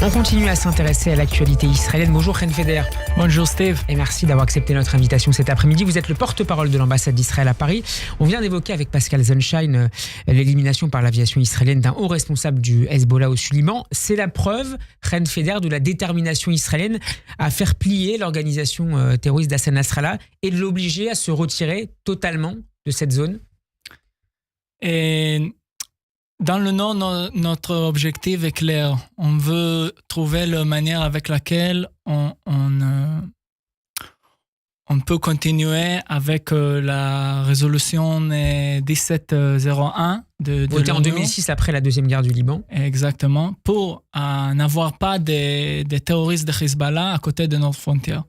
On continue à s'intéresser à l'actualité israélienne. Bonjour Chen Feder. Bonjour Steve. Et merci d'avoir accepté notre invitation cet après-midi. Vous êtes le porte-parole de l'ambassade d'Israël à Paris. On vient d'évoquer avec Pascal Sunshine l'élimination par l'aviation israélienne d'un haut responsable du Hezbollah au Liban. C'est la preuve, Chen Feder, de la détermination israélienne à faire plier l'organisation terroriste d'Hassan Nasrallah et de l'obliger à se retirer totalement de cette zone. Et dans le nord, notre objectif est clair. On veut trouver la manière avec laquelle on peut continuer avec la résolution 1701 de votée en 2006 après la deuxième guerre du Liban. Exactement, pour n'avoir pas des terroristes de Hezbollah à côté de notre frontière.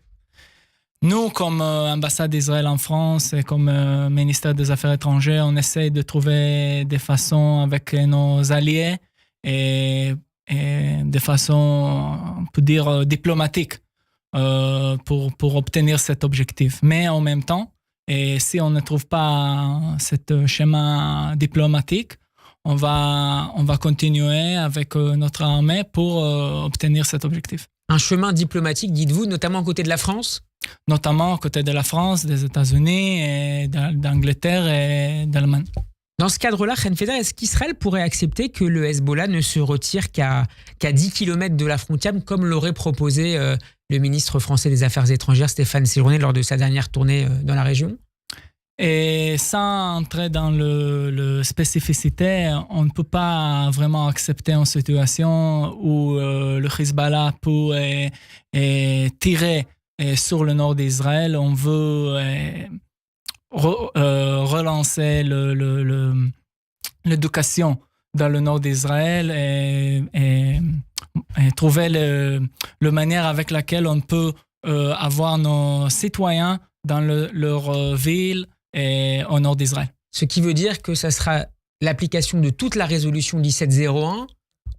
Nous, comme ambassade d'Israël en France et comme ministère des Affaires étrangères, on essaie de trouver des façons avec nos alliés et des façons, on peut dire, diplomatiques pour obtenir cet objectif. Mais en même temps, et si on ne trouve pas ce schéma diplomatique, on va continuer avec notre armée pour obtenir cet objectif. Un chemin diplomatique, dites-vous, notamment à côté de la France ? Notamment à côté de la France, des États-Unis, et d'Angleterre et d'Allemagne. Dans ce cadre-là, Chen Feder, est-ce qu'Israël pourrait accepter que le Hezbollah ne se retire qu'à 10 km de la frontière, comme l'aurait proposé le ministre français des Affaires étrangères, Stéphane Séjourné, lors de sa dernière tournée dans la région ? Et sans entrer dans le spécificité, on ne peut pas vraiment accepter une situation où le Hezbollah peut tirer sur le nord d'Israël. On veut relancer l'éducation dans le nord d'Israël et trouver la manière avec laquelle on peut avoir nos citoyens dans leur ville et au nord d'Israël. Ce qui veut dire que ça sera l'application de toute la résolution 1701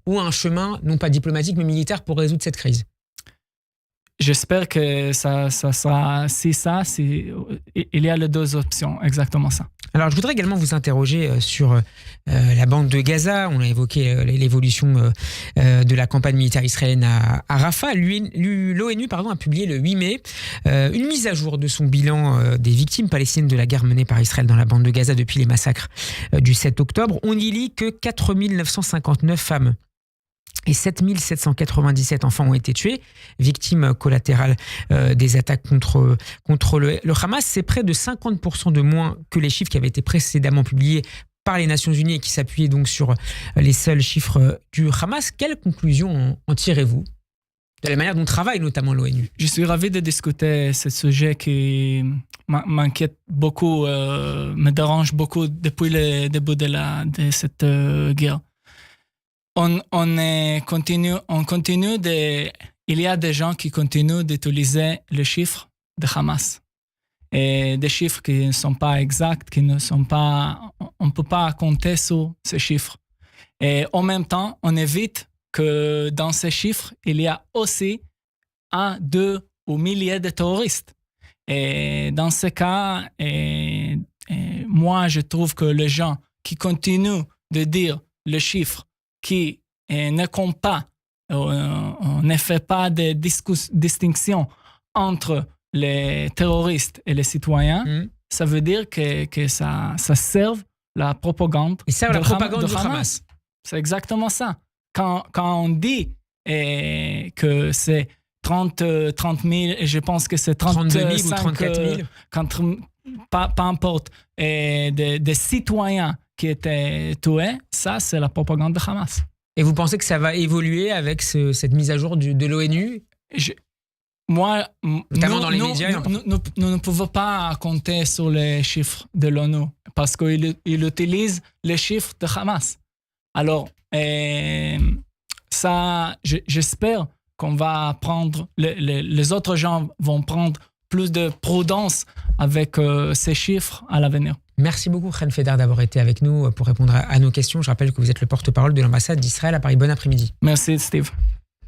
ou un chemin, non pas diplomatique, mais militaire pour résoudre cette crise. J'espère que ça sera... il y a les deux options, exactement ça. Alors, je voudrais également vous interroger sur la bande de Gaza. On a évoqué l'évolution de la campagne militaire israélienne à Rafah. L'ONU a publié le 8 mai une mise à jour de son bilan des victimes palestiniennes de la guerre menée par Israël dans la bande de Gaza depuis les massacres du 7 octobre. On y lit que 4 959 femmes et 7 797 enfants ont été tués, victimes collatérales des attaques contre le Hamas. C'est près de 50% de moins que les chiffres qui avaient été précédemment publiés par les Nations Unies et qui s'appuyaient donc sur les seuls chiffres du Hamas. Quelles conclusions en tirez-vous de la manière dont travaille notamment l'ONU ? Je suis ravi de discuter ce sujet qui m'inquiète beaucoup, me dérange beaucoup depuis le début de cette guerre. Il y a des gens qui continuent d'utiliser les chiffres de Hamas. Et des chiffres qui ne sont pas exacts, on ne peut pas compter sur ces chiffres. Et en même temps, on évite que dans ces chiffres, il y a aussi 1, 2 ou milliers de terroristes. Et dans ce cas, moi, je trouve que les gens qui continuent de dire les chiffres qui ne compte pas, on ne fait pas de distinction entre les terroristes et les citoyens, ça veut dire que ça serve la propagande. Et ça, la propagande du Hamas. C'est exactement ça. Quand on dit que c'est 30 000, je pense que c'est 32 000 ou 34 000. Pas importe, des citoyens qui étaient tués, ça c'est la propagande de Hamas. Et vous pensez que ça va évoluer avec cette mise à jour de l'ONU ? Moi, notamment dans les médias, nous ne pouvons pas compter sur les chiffres de l'ONU parce qu'ils utilisent les chiffres de Hamas. Alors, ça, j'espère qu'on va prendre, les autres gens vont prendre plus de prudence avec ces chiffres à l'avenir. Merci beaucoup, Chen Feder, d'avoir été avec nous pour répondre à nos questions. Je rappelle que vous êtes le porte-parole de l'ambassade d'Israël à Paris. Bon après-midi. Merci, Steve.